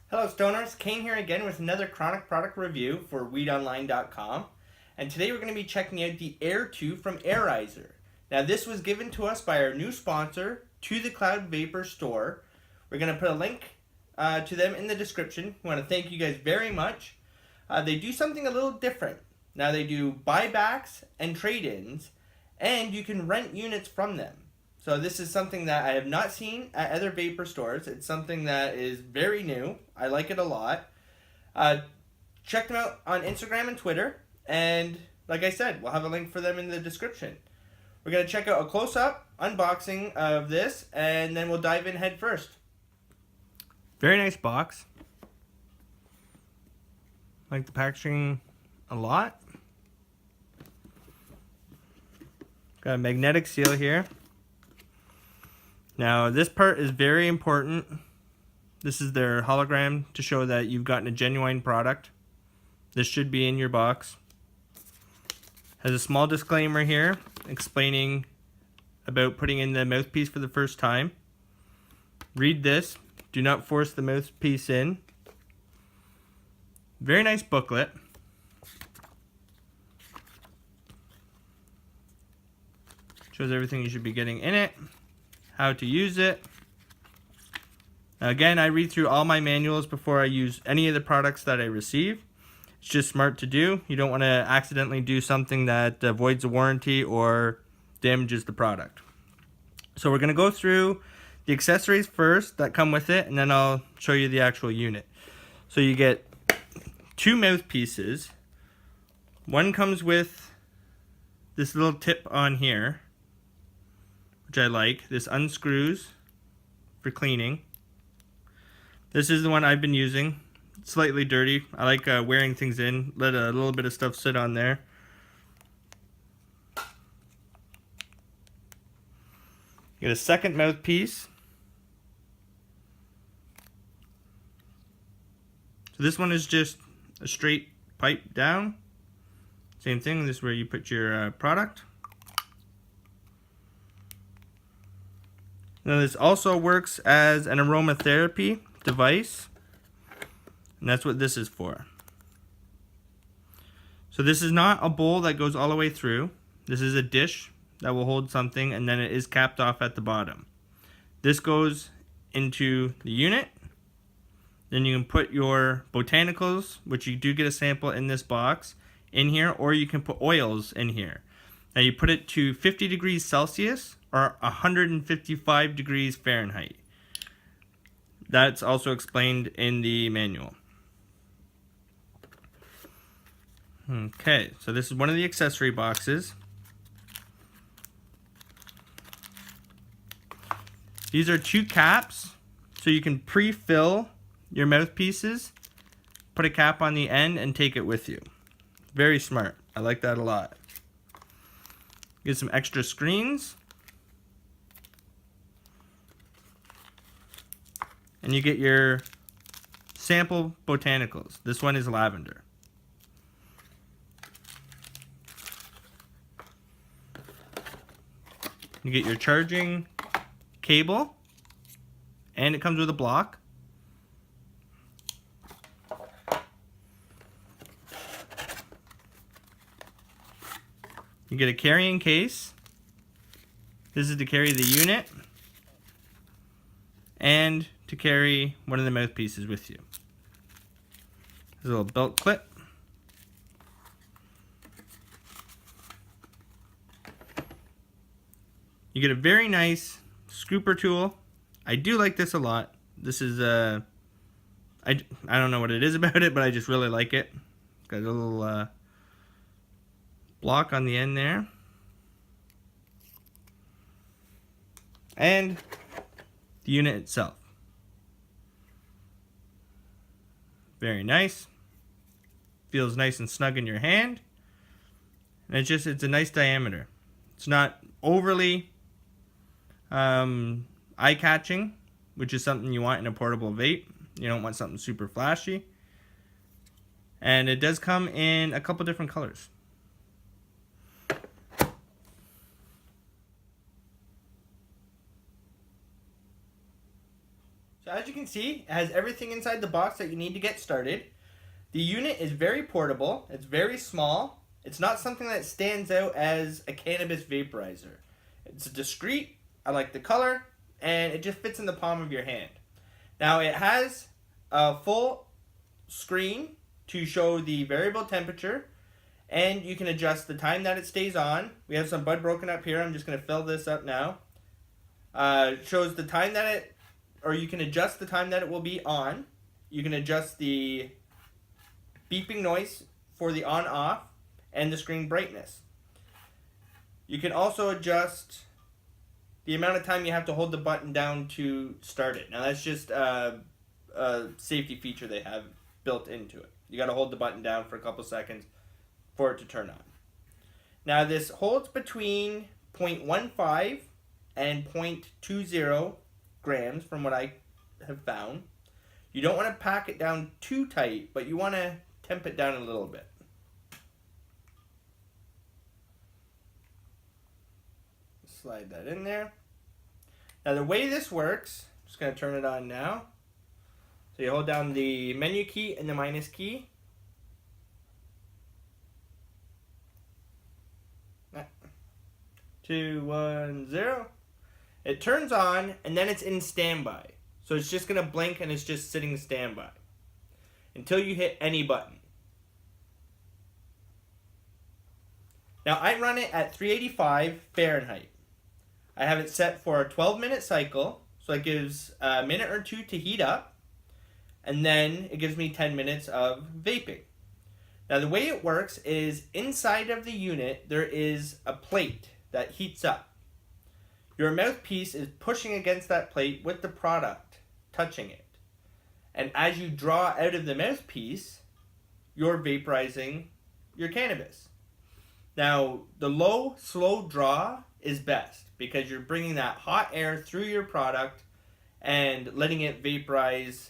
Hello Stoners, Kane here again with another chronic product review for weedonline.com. And today we're going to be checking out the Air 2 from Arizer. Now this was given to us by our new sponsor, To The Cloud Vapor Store. We're going to put a link to them in the description. We want to thank you guys very much. They do something a little different. Now they do buybacks and trade-ins, and you can rent units from them. So this is something that I have not seen at other vapor stores. It's something that is very new. I like it a lot. Check them out on Instagram and Twitter. And like I said, we'll have a link for them in the description. We're going to check out a close-up unboxing of this, and then we'll dive in head first. Very nice box. Like the packaging a lot. Got a magnetic seal here. Now this part is very important. This is their hologram to show that you've gotten a genuine product. This should be in your box. Has a small disclaimer here explaining about putting in the mouthpiece for the first time. Read this. Do not force the mouthpiece in. Very nice booklet. Shows everything you should be getting in it. How to use it. Again, I read through all my manuals before I use any of the products that I receive. It's just smart to do. You don't want to accidentally do something that voids a warranty or damages the product. So we're going to go through the accessories first that come with it, and then I'll show you the actual unit. So you get two mouthpieces. One comes with this little tip on here, which I like. This unscrews for cleaning. This is the one I've been using. It's slightly dirty. I like wearing things in. Let a little bit of stuff sit on there. Get a second mouthpiece. So this one is just a straight pipe down. Same thing. This is where you put your product. Now this also works as an aromatherapy device, and that's what this is for. So this is not a bowl that goes all the way through. This is a dish that will hold something, and then it is capped off at the bottom. This goes into the unit. Then you can put your botanicals, which you do get a sample in this box, in here, or you can put oils in here. Now you put it to 50 degrees Celsius or 155 degrees Fahrenheit. That's also explained in the manual. Okay, so this is one of the accessory boxes. These are two caps, so you can pre-fill your mouthpieces, put a cap on the end, and take it with you. Very smart. I like that a lot. Get some extra screens. And you get your sample botanicals. This one is lavender. You get your charging cable, and it comes with a block. You get a carrying case. This is to carry the unit and to carry one of the mouthpieces with you. There's a little belt clip. You get a very nice scooper tool. I do like this a lot. This is I don't know what it is about it, but I just really like it. It's got a little block on the end there. And the unit itself. Very nice. Feels nice and snug in your hand. And it's a nice diameter. It's not overly eye-catching, which is something you want in a portable vape. You don't want something super flashy. And it does come in a couple different colors. So as you can see, it has everything inside the box that you need to get started. The unit is very portable, it's very small, it's not something that stands out as a cannabis vaporizer. It's discreet, I like the color, and it just fits in the palm of your hand. Now it has a full screen to show the variable temperature, and you can adjust the time that it stays on. We have some bud broken up here, I'm just going to fill this up now. Shows the time that it, or you can adjust the time that it will be on. You can adjust the beeping noise for the on-off and the screen brightness. You can also adjust the amount of time you have to hold the button down to start it. Now that's just a safety feature they have built into it. You got to hold the button down for a couple seconds for it to turn on. Now this holds between 0.15 and 0.20 grams from what I have found. You don't want to pack it down too tight, but you want to temp it down a little bit. Slide that in there. Now the way this works, I'm just going to turn it on now. So you hold down the menu key and the minus key. 2, 1, 0. It turns on and then it's in standby. So it's just going to blink and it's just sitting standby until you hit any button. Now I run it at 385 Fahrenheit. I have it set for a 12-minute cycle, so it gives a minute or two to heat up, and then it gives me 10 minutes of vaping. Now the way it works is inside of the unit there is a plate that heats up. Your mouthpiece is pushing against that plate with the product touching it. And as you draw out of the mouthpiece, you're vaporizing your cannabis. Now, the low, slow draw is best because you're bringing that hot air through your product and letting it vaporize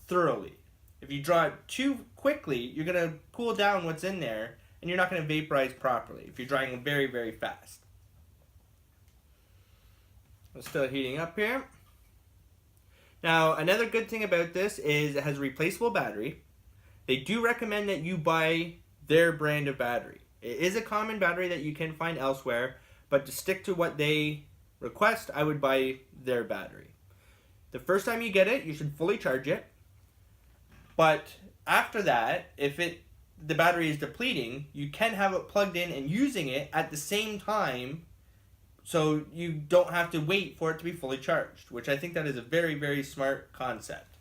thoroughly. If you draw it too quickly, you're going to cool down what's in there and you're not going to vaporize properly if you're drawing it very, very fast. It's still heating up here. Now, another good thing about this is it has a replaceable battery. They do recommend that you buy their brand of battery. It is a common battery that you can find elsewhere, but to stick to what they request, I would buy their battery. The first time you get it, you should fully charge it. But after that, if the battery is depleting, you can have it plugged in and using it at the same time, so you don't have to wait for it to be fully charged, which I think that is a very, very smart concept.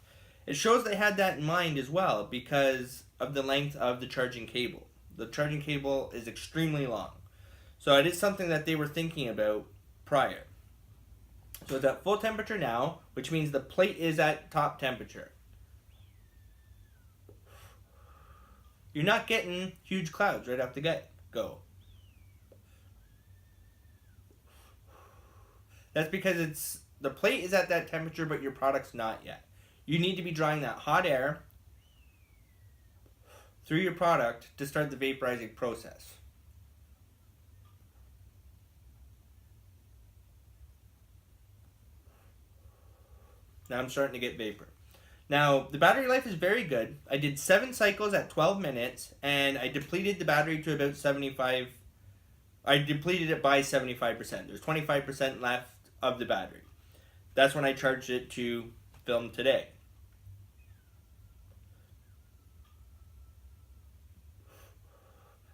It shows they had that in mind as well because of the length of the charging cable. The charging cable is extremely long. So it is something that they were thinking about prior. So it's at full temperature now, which means the plate is at top temperature. You're not getting huge clouds right off the get-go. That's because the plate is at that temperature, but your product's not yet. You need to be drawing that hot air through your product to start the vaporizing process. Now I'm starting to get vapor. Now, the battery life is very good. I did 7 cycles at 12 minutes, and I depleted the battery to about 75. I depleted it by 75%. There's 25% left of the battery. That's when I charged it to film today.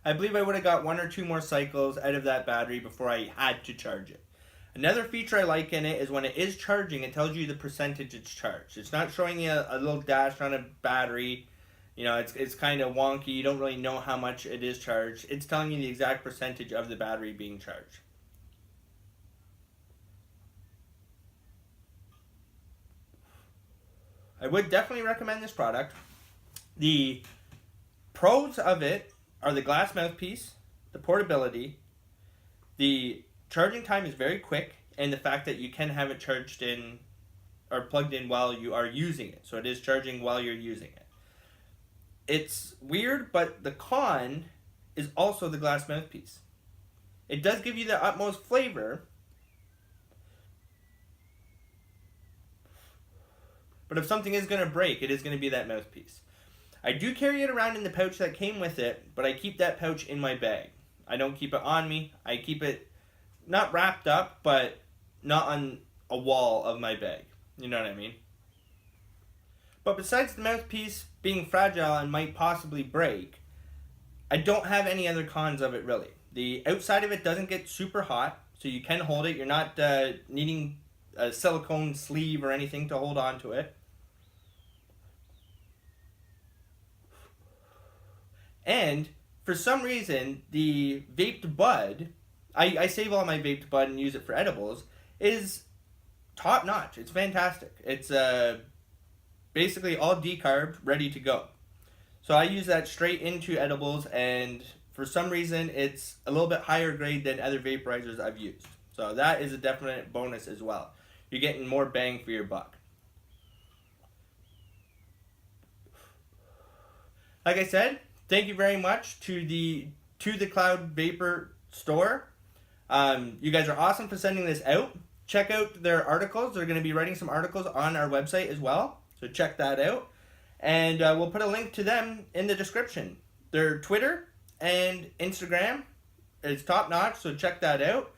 I believe I would have got 1 or 2 more cycles out of that battery before I had to charge it. Another feature I like in it is when it is charging, it tells you the percentage it's charged. It's not showing you a little dash on a battery. You know, it's kind of wonky. You don't really know how much it is charged. It's telling you the exact percentage of the battery being charged. I would definitely recommend this product. The pros of it are the glass mouthpiece, the portability, the charging time is very quick, and the fact that you can have it charged in or plugged in while you are using it. So it is charging while you're using it. It's weird, but the con is also the glass mouthpiece. It does give you the utmost flavor, but if something is going to break, it is going to be that mouthpiece. I do carry it around in the pouch that came with it, but I keep that pouch in my bag. I don't keep it on me. I keep it not wrapped up, but not on a wall of my bag. You know what I mean? But besides the mouthpiece being fragile and might possibly break, I don't have any other cons of it really. The outside of it doesn't get super hot, so you can hold it. You're not needing a silicone sleeve or anything to hold on to it. And for some reason, the vaped bud, I save all my vaped bud and use it for edibles, is top notch. It's fantastic. It's basically all decarbed, ready to go. So I use that straight into edibles, and for some reason, it's a little bit higher grade than other vaporizers I've used. So that is a definite bonus as well. You're getting more bang for your buck. Like I said, thank you very much to the Cloud Vapor store. You guys are awesome for sending this out. Check out their articles. They're going to be writing some articles on our website as well. So check that out. And we'll put a link to them in the description. Their Twitter and Instagram is top notch, so check that out.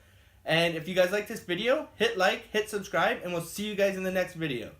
And if you guys like this video, hit like, hit subscribe, and we'll see you guys in the next video.